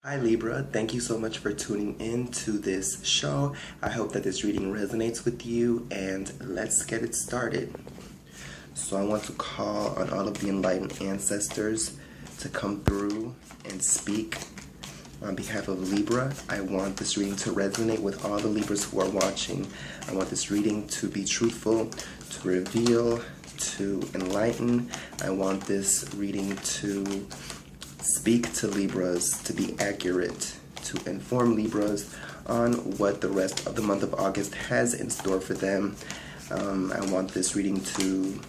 Hi Libra, thank you so much for tuning in to this show. I hope that this reading resonates with you, and let's get it started. So I want to call on all of the enlightened ancestors to come through and speak on behalf of Libra. I want this reading to resonate with all the Libras who are watching. I want this reading to be truthful, to reveal, to enlighten. I want this reading to speak to Libras, to be accurate, to inform Libras on what the rest of the month of August has in store for them. I want this reading to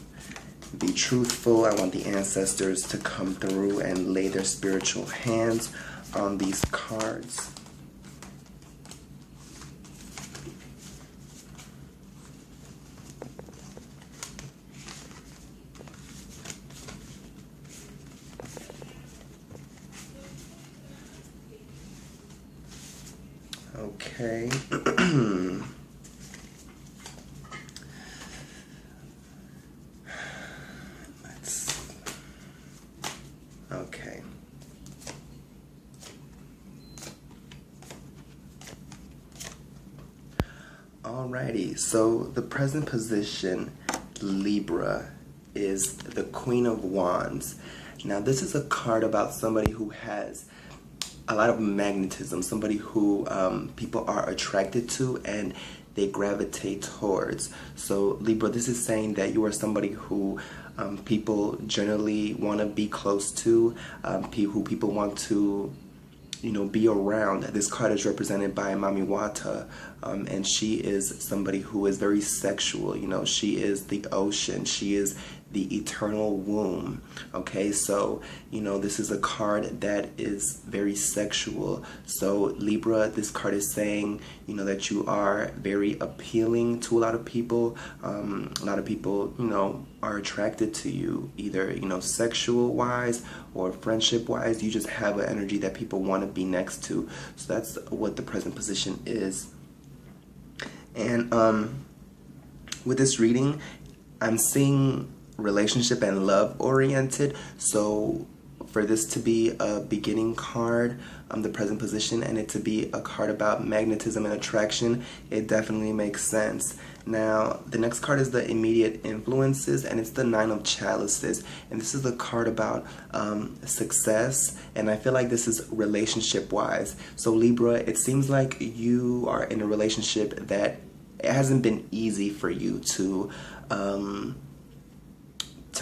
be truthful. I want the ancestors to come through and lay their spiritual hands on these cards. Okay. Okay. Alrighty, so the present position, Libra, is the Queen of Wands. Now, this is a card about somebody who has a lot of magnetism, somebody who people are attracted to and they gravitate towards. So Libra, this is saying that you are somebody who people generally want to be close to, who people want to be around. This card is represented by Mami Wata, and she is somebody who is very sexual. She is the ocean. She is the eternal womb. Okay, so this is a card that is very sexual. So Libra, this card is saying that you are very appealing to a lot of people. A lot of people are attracted to you, either sexual wise or friendship wise. You just have an energy that people want to be next to. So that's what the present position is. And with this reading, I'm seeing relationship and love oriented. So for this to be a beginning card, the present position, and it to be a card about magnetism and attraction, it definitely makes sense. Now, the next card is the immediate influences, and it's the Nine of Chalices. And this is a card about success, and I feel like this is relationship-wise. So Libra, it seems like you are in a relationship that it hasn't been easy for you to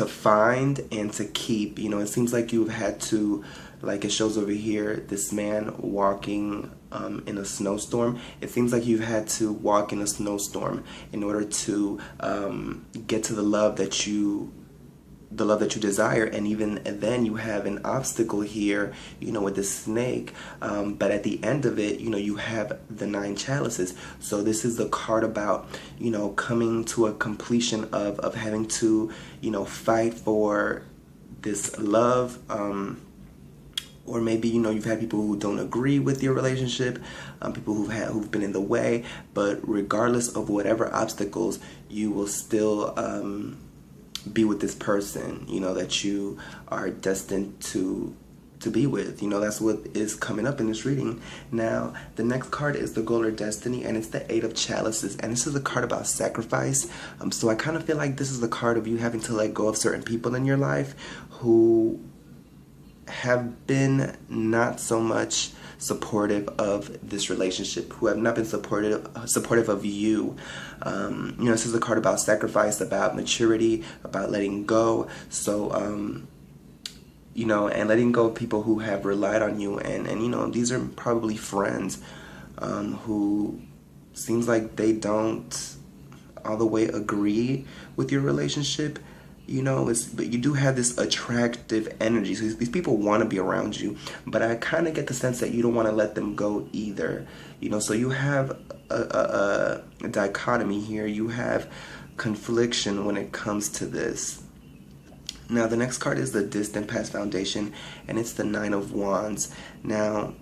find and to keep. It seems like you've had to, like it shows over here, this man walking in a snowstorm. It seems like you've had to walk in a snowstorm in order to get to the love that you desire, and even then you have an obstacle here, with the snake, but at the end of it, you have the Nine Chalices. So this is the card about coming to a completion of having to fight for this love, or maybe you've had people who don't agree with your relationship, people who've been in the way, but regardless of whatever obstacles, you will still be with this person that you are destined to be with. That's what is coming up in this reading. Now, the next card is the Goal or Destiny, and it's the Eight of Chalices, and this is a card about sacrifice. So I kind of feel like this is the card of you having to let go of certain people in your life who have been not so much supportive of this relationship, who have not been supportive of you. This is a card about sacrifice, about maturity, about letting go. So and letting go of people who have relied on you, and these are probably friends who seems like they don't all the way agree with your relationship. But you do have this attractive energy. So these people want to be around you, but I kind of get the sense that you don't want to let them go either. So you have a dichotomy here. You have confliction when it comes to this. Now, the next card is the Distant Past Foundation, and it's the Nine of Wands. Now,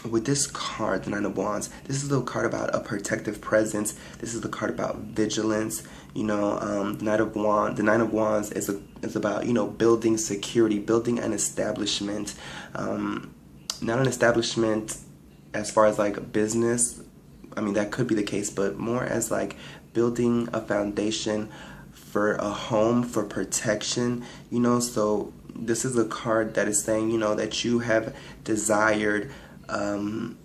with this card, the Nine of Wands, this is the card about a protective presence. This is the card about vigilance. The Nine of Wands is about building security, building an establishment. not an establishment as far as like business. I mean, that could be the case, but more as like building a foundation for a home, for protection, you know. So this is a card that is saying, you know, that you have desired some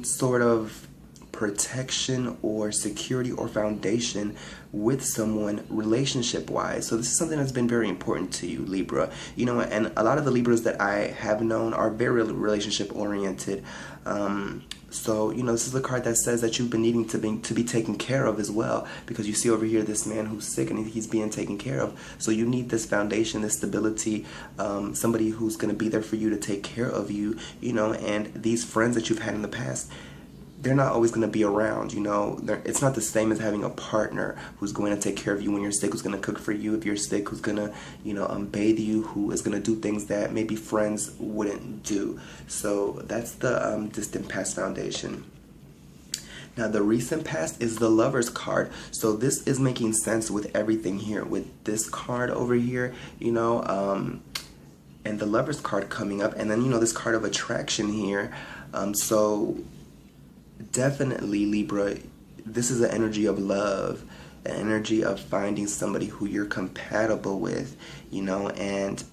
sort of protection or security or foundation with someone relationship wise. So this is something that's been very important to you, Libra. You know, and a lot of the Libras that I have known are very relationship oriented. So, you know, this is a card that says that you've been needing to be taken care of as well, because you see over here this man who's sick and he's being taken care of. So you need this foundation, this stability, somebody who's going to be there for you to take care of you, you know. And these friends that you've had in the past, they're not always going to be around, you know. It's not the same as having a partner who's going to take care of you when you're sick, who's going to cook for you if you're sick, who's going to, you know, bathe you, who is going to do things that maybe friends wouldn't do. So that's the distant past foundation. Now the recent past is the Lover's card. So this is making sense with everything here, with this card over here, you know, and the Lover's card coming up, and then, you know, this card of attraction here. So definitely, Libra, this is an energy of love, an energy of finding somebody who you're compatible with, you know, and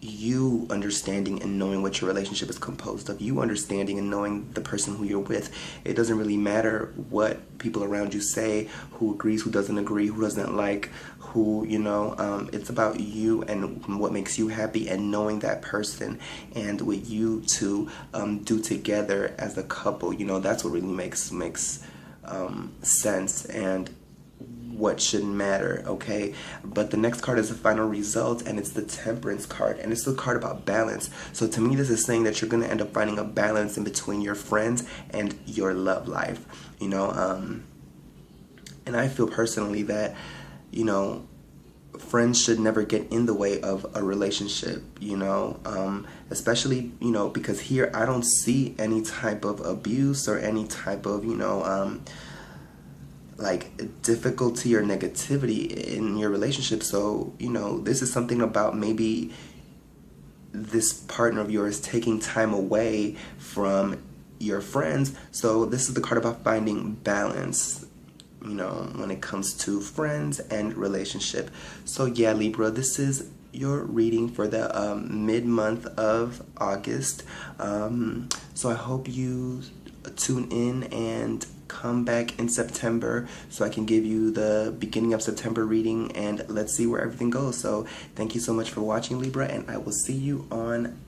you understanding and knowing what your relationship is composed of, you understanding and knowing the person who you're with. It doesn't really matter what people around you say, who agrees, who doesn't agree, who doesn't like, who, you know, it's about you and what makes you happy, and knowing that person and what you two do together as a couple. You know, that's what really makes sense, and what should matter, okay? But the next card is the final result, and it's the Temperance card, and it's the card about balance. So to me, this is saying that you're going to end up finding a balance in between your friends and your love life, you know. And I feel personally that, you know, friends should never get in the way of a relationship, you know, especially, you know, because here I don't see any type of abuse or any type of, you know, like difficulty or negativity in your relationship. So, you know, this is something about maybe this partner of yours taking time away from your friends. So this is the card about finding balance, you know, when it comes to friends and relationship. So yeah, Libra, this is your reading for the mid-month of August. So I hope you tune in and come back in September so I can give you the beginning of September reading, and let's see where everything goes. So thank you so much for watching, Libra, and I will see you on